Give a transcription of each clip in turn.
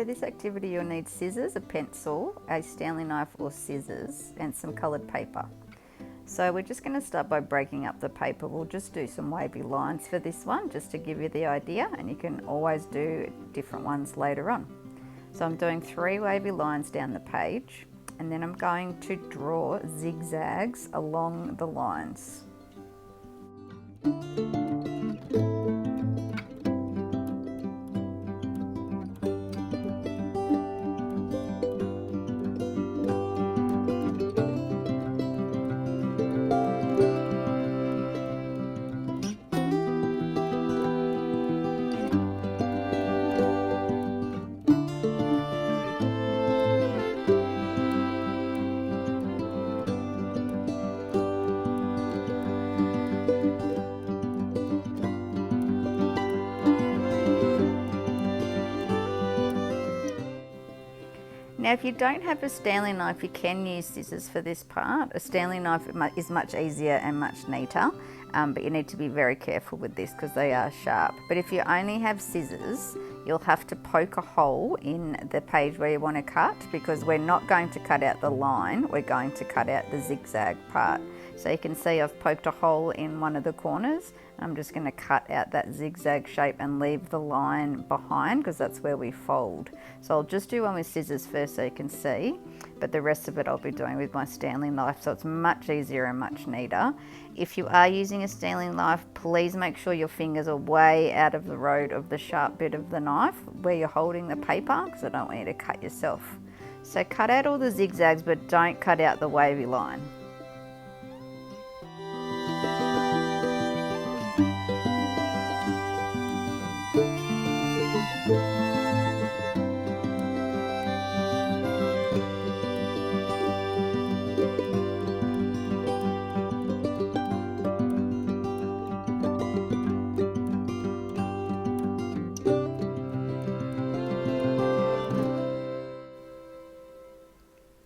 this activity you'll need scissors, a pencil, a Stanley knife or scissors, and some coloured paper. So we're just going to start by breaking up the paper. We'll just do some wavy lines for this one, just to give you the idea, and you can always do different ones later on. So I'm doing 3 wavy lines down the page, and then I'm going to draw zigzags along the lines. Now if you don't have a Stanley knife, you can use scissors for this part. A Stanley knife is much easier and much neater, but you need to be very careful with this because they are sharp. But if you only have scissors, you'll have to poke a hole in the page where you want to cut, because we're not going to cut out the line, we're going to cut out the zigzag part. So you can see I've poked a hole in one of the corners. I'm just going to cut out that zigzag shape and leave the line behind, because that's where we fold. So I'll just do one with scissors first so you can see, but the rest of it I'll be doing with my Stanley knife, so it's much easier and much neater. If you are using a Stanley knife, please make sure your fingers are way out of the road of the sharp bit of the knife where you're holding the paper, because I don't want you to cut yourself. So cut out all the zigzags, but don't cut out the wavy line.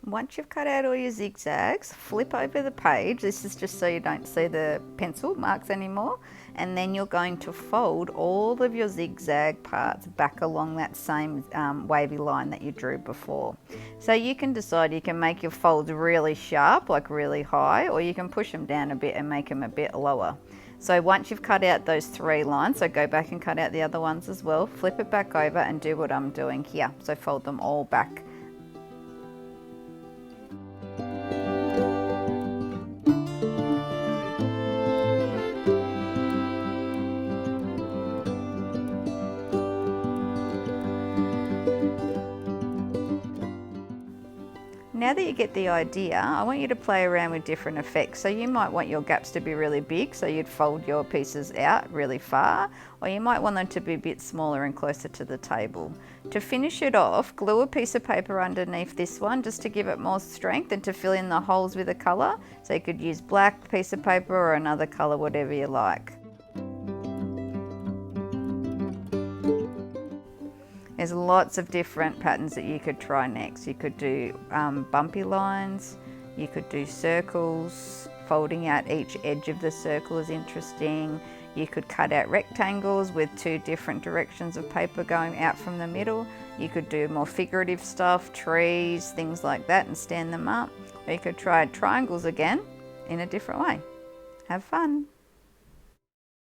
Once you've cut out all your zigzags, flip over the page. This is just so you don't see the pencil marks anymore. And then you're going to fold all of your zigzag parts back along that same wavy line that you drew before. So you can decide, you can make your folds really sharp, like really high, or you can push them down a bit and make them a bit lower. So once you've cut out those 3 lines, so go back and cut out the other ones as well, flip it back over and do what I'm doing here. So fold them all back. Now that you get the idea, I want you to play around with different effects. So you might want your gaps to be really big, so you'd fold your pieces out really far, or you might want them to be a bit smaller and closer to the table. To finish it off, glue a piece of paper underneath this one just to give it more strength and to fill in the holes with a colour. So you could use black piece of paper or another colour, whatever you like. There's lots of different patterns that you could try next. You could do bumpy lines, you could do circles, folding out each edge of the circle is interesting. You could cut out rectangles with 2 different directions of paper going out from the middle. You could do more figurative stuff, trees, things like that, and stand them up. Or you could try triangles again in a different way. Have fun.